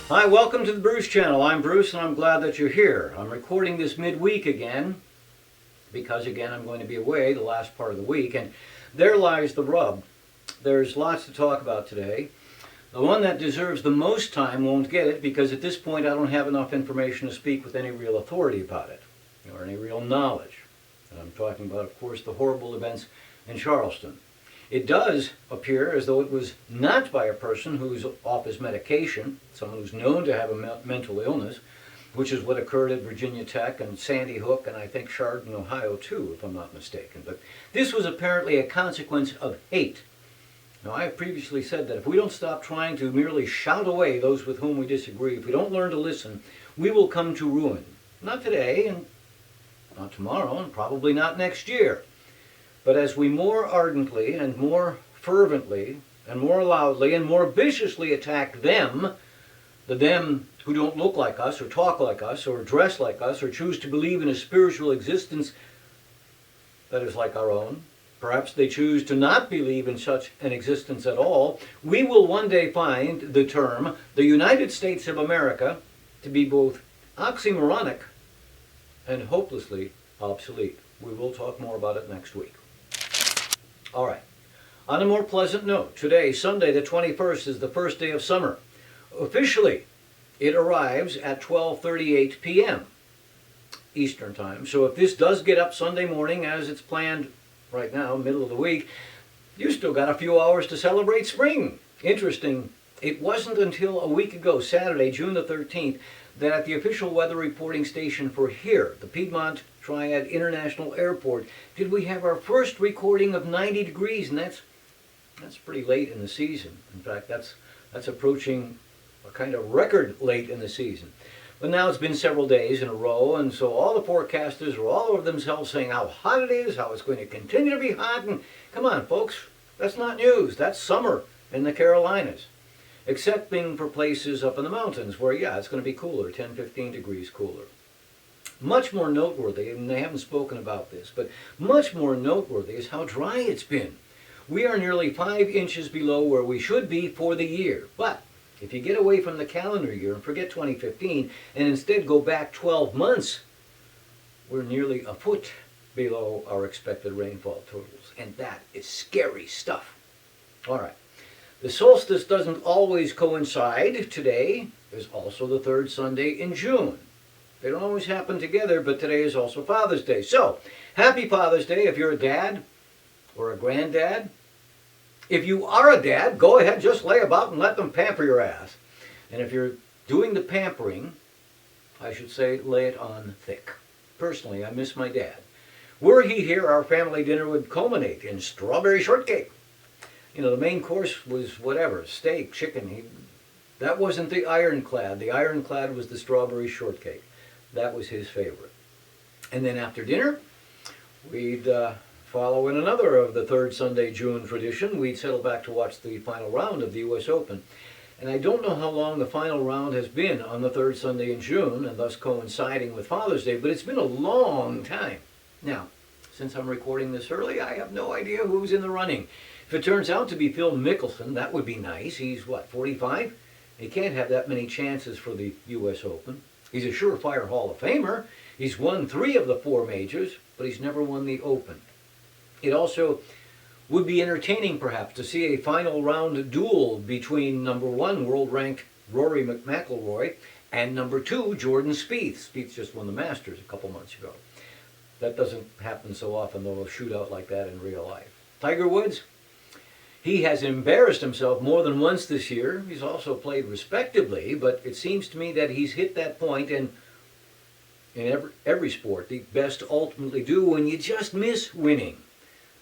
Hi, welcome to the Bruce Channel. I'm Bruce and I'm glad that you're here. I'm recording this midweek again because again I'm going to be away the last part of the week, and there lies the rub. There's lots to talk about today. The one that deserves the most time won't get it because at this point I don't have enough information to speak with any real authority about it or any real knowledge. And I'm talking about, of course, the horrible events in Charleston. It does appear as though it was not by a person who's off his medication, someone who's known to have a mental illness, which is what occurred at Virginia Tech and Sandy Hook and I think Chardon, Ohio too, if I'm not mistaken. But this was apparently a consequence of hate. Now, I have previously said that if we don't stop trying to merely shout away those with whom we disagree, if we don't learn to listen, we will come to ruin. Not today, and not tomorrow, and probably not next year. But as we more ardently and more fervently and more loudly and more viciously attack them, the them who don't look like us or talk like us or dress like us or choose to believe in a spiritual existence that is like our own, perhaps they choose to not believe in such an existence at all, we will one day find the term, the United States of America, to be both oxymoronic and hopelessly obsolete. We will talk more about it next week. All right. On a more pleasant note, today, Sunday the 21st, is the first day of summer. Officially, it arrives at 12:38 p.m. Eastern Time. So if this does get up Sunday morning as it's planned right now, middle of the week, you still got a few hours to celebrate spring. Interesting. It wasn't until a week ago, Saturday, June the 13th, that at the official weather reporting station for here, the Piedmont Triad International Airport, did we have our first recording of 90 degrees, and that's pretty late in the season. In fact, that's approaching a kind of record late in the season. But now it's been several days in a row, and so all the forecasters are all over themselves saying how hot it is, how it's going to continue to be hot, and come on, folks, that's not news. That's summer in the Carolinas. Excepting for places up in the mountains where, yeah, it's going to be cooler, 10, 15 degrees cooler. Much more noteworthy, and they haven't spoken about this, but much more noteworthy is how dry it's been. We are nearly 5 inches below where we should be for the year. But if you get away from the calendar year and forget 2015 and instead go back 12 months, we're nearly a foot below our expected rainfall totals. And that is scary stuff. All right. The solstice doesn't always coincide. Today is also the third Sunday in June. They don't always happen together, but today is also Father's Day. So, happy Father's Day if you're a dad or a granddad. If you are a dad, go ahead, just lay about and let them pamper your ass. And if you're doing the pampering, I should say lay it on thick. Personally, I miss my dad. Were he here, our family dinner would culminate in strawberry shortcake. You know, the main course was whatever, steak, chicken. That wasn't the ironclad. The ironclad was the strawberry shortcake. That was his favorite. And then after dinner, we'd follow in another of the third Sunday June tradition. We'd settle back to watch the final round of the U.S. Open. And I don't know how long the final round has been on the third Sunday in June, and thus coinciding with Father's Day, but it's been a long time. Now, since I'm recording this early, I have no idea who's in the running. If it turns out to be Phil Mickelson, that would be nice. He's, what, 45? He can't have that many chances for the U.S. Open. He's a surefire Hall of Famer. He's won 3 of the 4 majors, but he's never won the Open. It also would be entertaining, perhaps, to see a final round duel between number 1 world-ranked Rory McIlroy and number 2 Jordan Spieth. Spieth just won the Masters a couple months ago. That doesn't happen so often, though, a shootout like that in real life. Tiger Woods? He has embarrassed himself more than once this year. He's also played respectably, but it seems to me that he's hit that point, and in every sport, the best ultimately do when you just miss winning.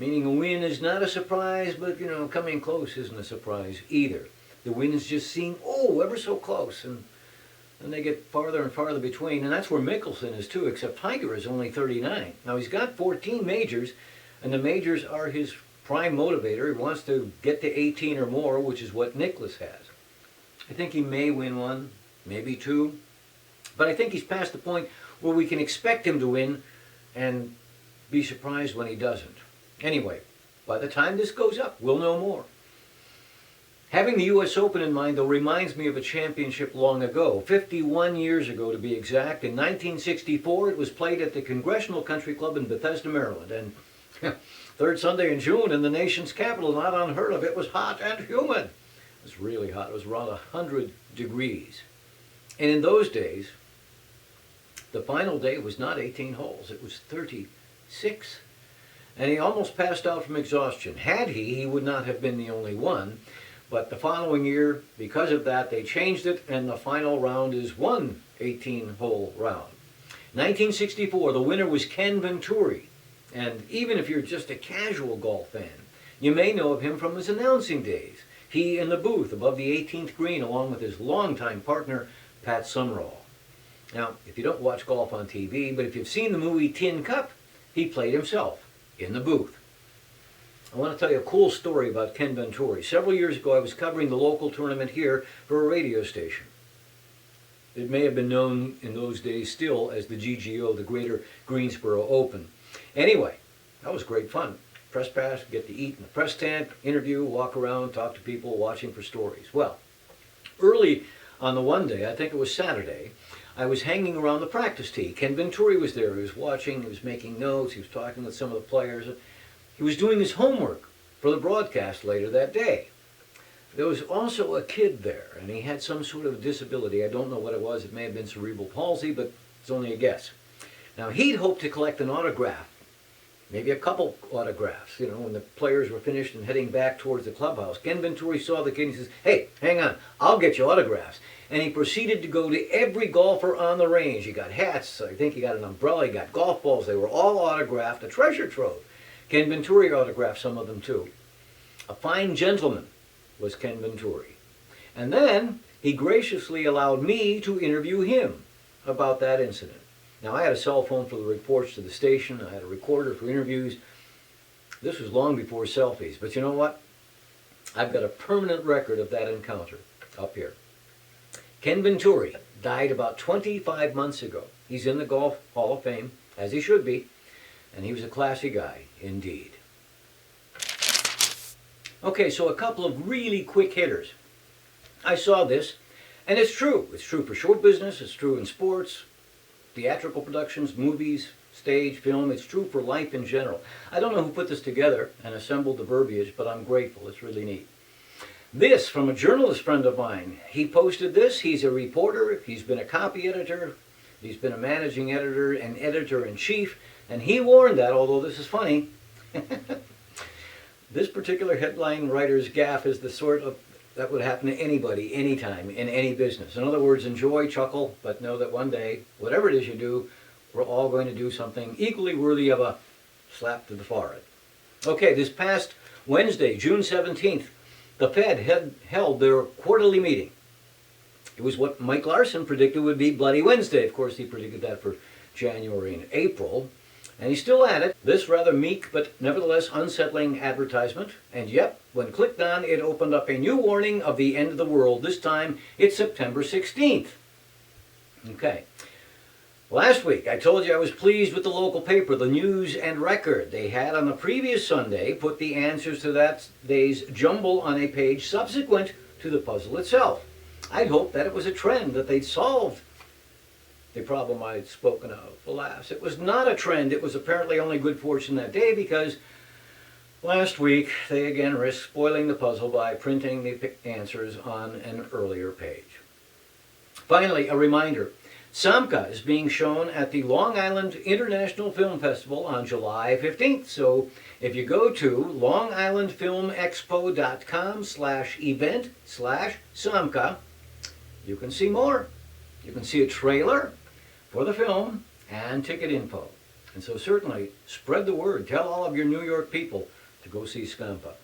Meaning a win is not a surprise, but, coming close isn't a surprise either. The wins just seem, ever so close, and then they get farther and farther between, and that's where Mickelson is too, except Tiger is only 39. Now, he's got 14 majors, and the majors are his prime motivator. He wants to get to 18 or more, which is what Nicklaus has. I think he may win 1, maybe 2, but I think he's past the point where we can expect him to win and be surprised when he doesn't. Anyway, by the time this goes up, we'll know more. Having the U.S. Open in mind, though, reminds me of a championship long ago, 51 years ago to be exact. In 1964, it was played at the Congressional Country Club in Bethesda, Maryland. And third Sunday in June in the nation's capital, not unheard of. It was hot and humid. It was really hot. It was around 100 degrees. And in those days, the final day was not 18 holes. It was 36. And he almost passed out from exhaustion. Had he would not have been the only one. But the following year, because of that, they changed it, and the final round is one 18-hole round. 1964, the winner was Ken Venturi. And even if you're just a casual golf fan, you may know of him from his announcing days. He in the booth above the 18th green, along with his longtime partner, Pat Sumrall. Now, if you don't watch golf on TV, but if you've seen the movie Tin Cup, he played himself in the booth. I want to tell you a cool story about Ken Venturi. Several years ago, I was covering the local tournament here for a radio station. It may have been known in those days still as the GGO, the Greater Greensboro Open. Anyway, that was great fun. Press pass, get to eat in the press tent, interview, walk around, talk to people, watching for stories. Well, early on the one day, I think it was Saturday, I was hanging around the practice tee. Ken Venturi was there. He was watching, he was making notes, he was talking with some of the players. He was doing his homework for the broadcast later that day. There was also a kid there, and he had some sort of disability. I don't know what it was. It may have been cerebral palsy, but it's only a guess. Now, he'd hoped to collect an autograph, maybe a couple autographs, when the players were finished and heading back towards the clubhouse. Ken Venturi saw the kid and he says, "Hey, hang on, I'll get you autographs." And he proceeded to go to every golfer on the range. He got hats, I think he got an umbrella, he got golf balls. They were all autographed, a treasure trove. Ken Venturi autographed some of them too. A fine gentleman was Ken Venturi. And then he graciously allowed me to interview him about that incident. Now, I had a cell phone for the reports to the station. I had a recorder for interviews. This was long before selfies. But you know what? I've got a permanent record of that encounter up here. Ken Venturi died about 25 months ago. He's in the Golf Hall of Fame, as he should be. And he was a classy guy, indeed. Okay, so a couple of really quick hitters. I saw this, and it's true. It's true for show business. It's true in sports, theatrical productions, movies, stage, film. It's true for life in general. I don't know who put this together and assembled the verbiage, but I'm grateful. It's really neat. This from a journalist friend of mine. He posted this. He's a reporter. He's been a copy editor. He's been a managing editor and editor-in-chief. And he warned that, although this is funny, this particular headline writer's gaffe is the sort of that would happen to anybody, anytime, in any business. In other words, enjoy, chuckle, but know that one day, whatever it is you do, we're all going to do something equally worthy of a slap to the forehead. Okay, this past Wednesday, June 17th, the Fed had held their quarterly meeting. It was what Mike Larson predicted would be Bloody Wednesday. Of course, he predicted that for January and April. And he's still at it. This rather meek but nevertheless unsettling advertisement. And yep, when clicked on, it opened up a new warning of the end of the world. This time, it's September 16th. Okay. Last week, I told you I was pleased with the local paper, the News and Record. They had on the previous Sunday put the answers to that day's jumble on a page subsequent to the puzzle itself. I'd hoped that it was a trend, that they'd solved the problem I'd spoken of. Alas, it was not a trend. It was apparently only good fortune that day because last week they again risked spoiling the puzzle by printing the answers on an earlier page. Finally, a reminder. Samka is being shown at the Long Island International Film Festival on July 15th. So if you go to longislandfilmexpo.com/event/Samka, you can see more. You can see a trailer for the film and ticket info. And so certainly spread the word. Tell all of your New York people to go see Samka.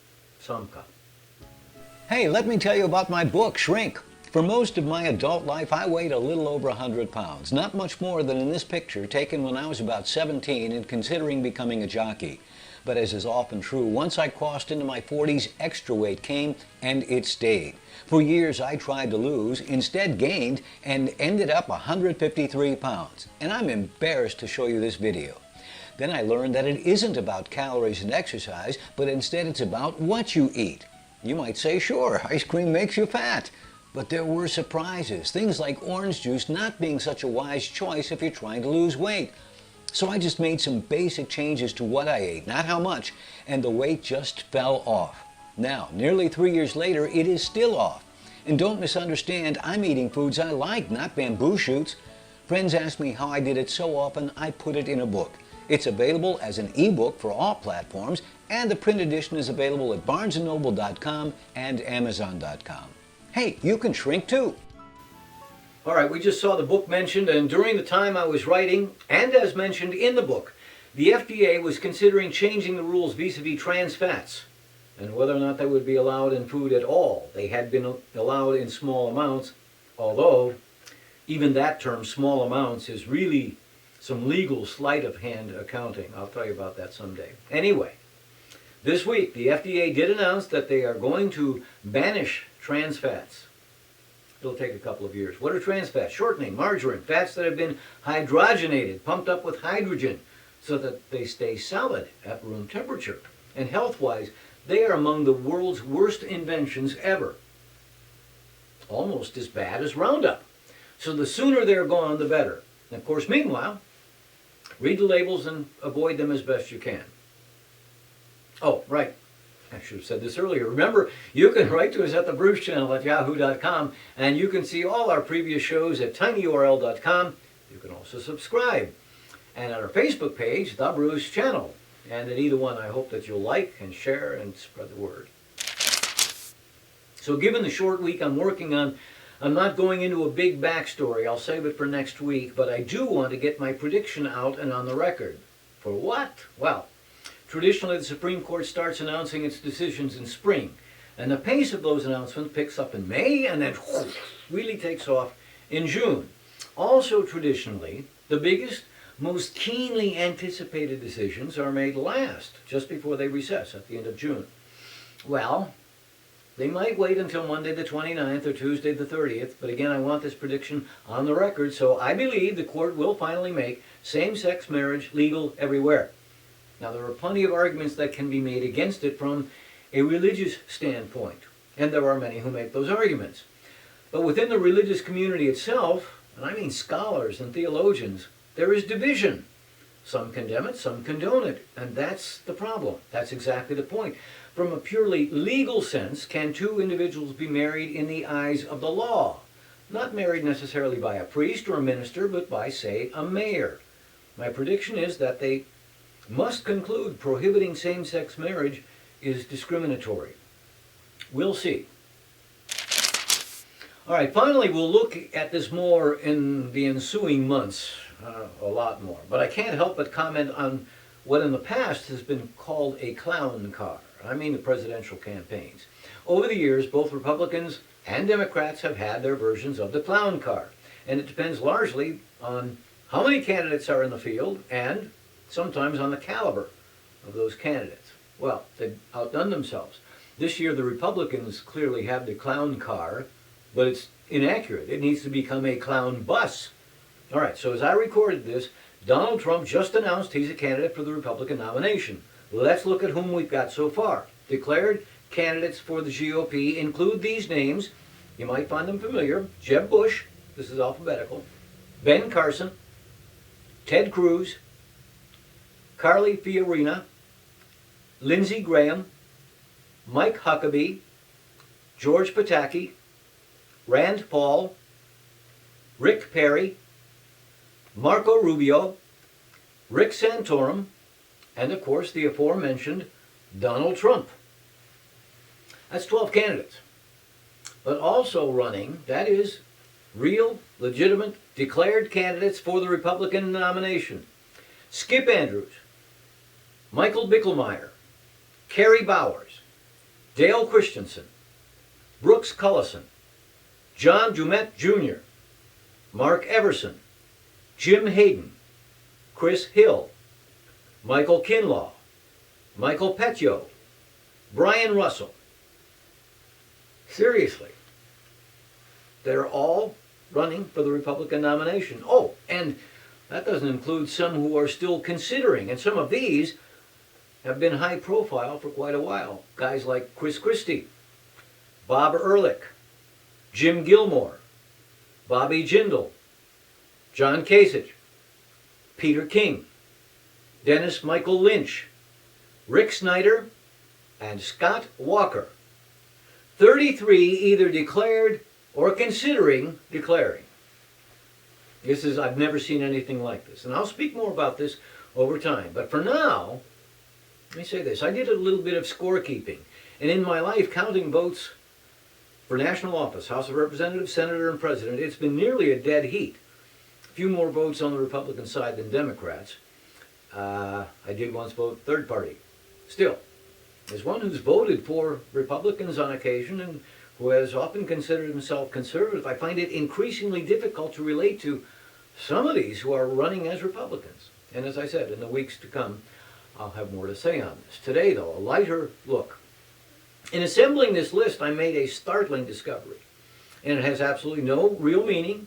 Hey, let me tell you about my book, Shrink. For most of my adult life, I weighed a little over 100 pounds. Not much more than in this picture taken when I was about 17 and considering becoming a jockey. But as is often true, once I crossed into my 40s, extra weight came and it stayed. For years I tried to lose, instead gained, and ended up 153 pounds. And I'm embarrassed to show you this video. Then I learned that it isn't about calories and exercise, but instead it's about what you eat. You might say, sure, ice cream makes you fat. But there were surprises, things like orange juice not being such a wise choice if you're trying to lose weight. So I just made some basic changes to what I ate, not how much, and the weight just fell off. Now, nearly 3 years later, it is still off. And don't misunderstand, I'm eating foods I like, not bamboo shoots. Friends ask me how I did it so often, I put it in a book. It's available as an ebook for all platforms, and the print edition is available at barnesandnoble.com and amazon.com. Hey, you can shrink too. All right, we just saw the book mentioned, and during the time I was writing, and as mentioned in the book, the FDA was considering changing the rules vis-a-vis trans fats and whether or not they would be allowed in food at all. They had been allowed in small amounts, although even that term, small amounts, is really some legal sleight of hand accounting. I'll tell you about that someday. Anyway, this week the FDA did announce that they are going to banish trans fats. It'll take a couple of years. What are trans fats? Shortening, margarine, fats that have been hydrogenated, pumped up with hydrogen so that they stay solid at room temperature. And health-wise, they are among the world's worst inventions ever. Almost as bad as Roundup. So the sooner they're gone, the better. And of course, meanwhile, read the labels and avoid them as best you can. Oh, right. I should have said this earlier. Remember, you can write to us at the Bruce Channel at yahoo.com, and you can see all our previous shows at tinyurl.com. You can also subscribe. And at our Facebook page, The Bruce Channel. And at either one, I hope that you'll like and share and spread the word. So given the short week I'm working on, I'm not going into a big backstory. I'll save it for next week, but I do want to get my prediction out and on the record. For what? Well, traditionally, the Supreme Court starts announcing its decisions in spring, and the pace of those announcements picks up in May and then really takes off in June. Also, traditionally, the biggest, most keenly anticipated decisions are made last, just before they recess at the end of June. Well, they might wait until Monday the 29th or Tuesday the 30th, but again, I want this prediction on the record, so I believe the court will finally make same-sex marriage legal everywhere. Now, there are plenty of arguments that can be made against it from a religious standpoint, and there are many who make those arguments. But within the religious community itself, and I mean scholars and theologians, there is division. Some condemn it, some condone it, and that's the problem. That's exactly the point. From a purely legal sense, can two individuals be married in the eyes of the law? Not married necessarily by a priest or a minister, but by, say, a mayor. My prediction is that they must conclude prohibiting same-sex marriage is discriminatory. We'll see. All right, finally, we'll look at this more in the ensuing months, a lot more. But I can't help but comment on what in the past has been called a clown car. I mean the presidential campaigns. Over the years, both Republicans and Democrats have had their versions of the clown car. And it depends largely on how many candidates are in the field and sometimes on the caliber of those candidates. Well, they've outdone themselves. This year, the Republicans clearly have the clown car, but it's inaccurate. It needs to become a clown bus. All right, so as I recorded this, Donald Trump just announced he's a candidate for the Republican nomination. Let's look at whom we've got so far. Declared candidates for the GOP include these names. You might find them familiar. Jeb Bush, this is alphabetical, Ben Carson, Ted Cruz, Carly Fiorina, Lindsey Graham, Mike Huckabee, George Pataki, Rand Paul, Rick Perry, Marco Rubio, Rick Santorum, and of course the aforementioned Donald Trump. That's 12 candidates. But also running, that is, real, legitimate, declared candidates for the Republican nomination. Skip Andrews, Michael Bickelmeyer, Kerry Bowers, Dale Christensen, Brooks Cullison, John Dumet Jr., Mark Everson, Jim Hayden, Chris Hill, Michael Kinlaw, Michael Petio, Brian Russell. Seriously, they're all running for the Republican nomination. Oh, and that doesn't include some who are still considering, and some of these have been high profile for quite a while. Guys like Chris Christie, Bob Ehrlich, Jim Gilmore, Bobby Jindal, John Kasich, Peter King, Dennis Michael Lynch, Rick Snyder, and Scott Walker. 33 either declared or considering declaring. I've never seen anything like this. And I'll speak more about this over time. But for now, let me say this. I did a little bit of scorekeeping. And in my life, counting votes for national office, House of Representatives, Senator, and President, it's been nearly a dead heat. A few more votes on the Republican side than Democrats. I did once vote third party. Still, as one who's voted for Republicans on occasion and who has often considered himself conservative, I find it increasingly difficult to relate to some of these who are running as Republicans. And as I said, in the weeks to come, I'll have more to say on this. Today, though, a lighter look. In assembling this list, I made a startling discovery. And it has absolutely no real meaning.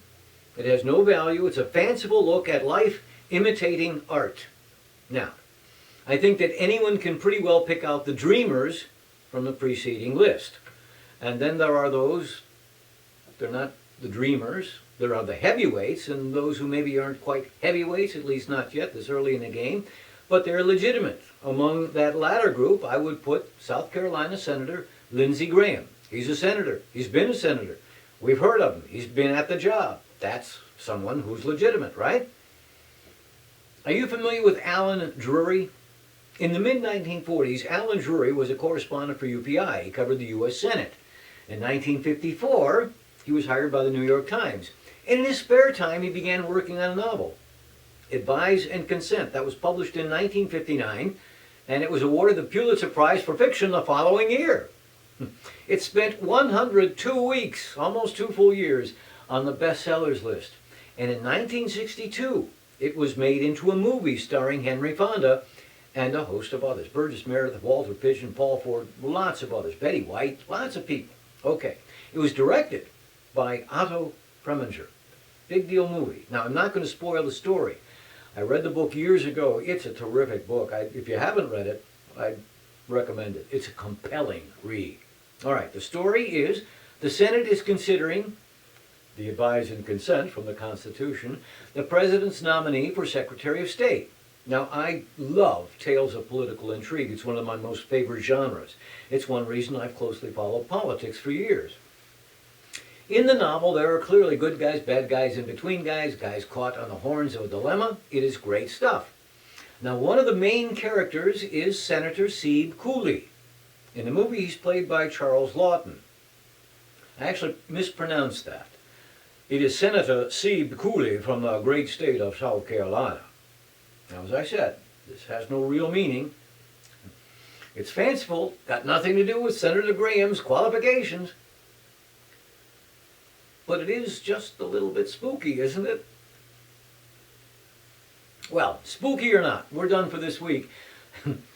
It has no value. It's a fanciful look at life imitating art. Now, I think that anyone can pretty well pick out the dreamers from the preceding list. And then there are those, they're not the dreamers, there are the heavyweights, and those who maybe aren't quite heavyweights, at least not yet this early in the game, but they're legitimate. Among that latter group, I would put South Carolina Senator Lindsey Graham. He's a senator. He's been a senator. We've heard of him. He's been at the job. That's someone who's legitimate, right? Are you familiar with Alan Drury? In the mid-1940s, Alan Drury was a correspondent for UPI. He covered the U.S. Senate. In 1954, he was hired by the New York Times. And in his spare time, he began working on a novel, Advise and Consent. That was published in 1959, and it was awarded the Pulitzer Prize for Fiction the following year. It spent 102 weeks, almost 2 full years, on the bestsellers list. And in 1962, it was made into a movie starring Henry Fonda and a host of others. Burgess Meredith, Walter Pidgeon, Paul Ford, lots of others. Betty White, lots of people. Okay. It was directed by Otto Preminger. Big deal movie. Now, I'm not going to spoil the story. I read the book years ago. It's a terrific book. If you haven't read it, I'd recommend it. It's a compelling read. All right, the story is the Senate is considering the Advise and Consent from the Constitution, the President's nominee for Secretary of State. Now, I love tales of political intrigue. It's one of my most favorite genres. It's one reason I've closely followed politics for years. In the novel, there are clearly good guys, bad guys, in-between guys, guys caught on the horns of a dilemma. It is great stuff. Now, one of the main characters is Senator Seeb Cooley. In the movie, he's played by Charles Lawton. I actually mispronounced that. It is Senator Seeb Cooley from the great state of South Carolina. Now, as I said, this has no real meaning. It's fanciful, got nothing to do with Senator Graham's qualifications. But it is just a little bit spooky, isn't it? Well, spooky or not, we're done for this week.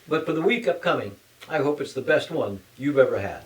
But for the week upcoming, I hope it's the best one you've ever had.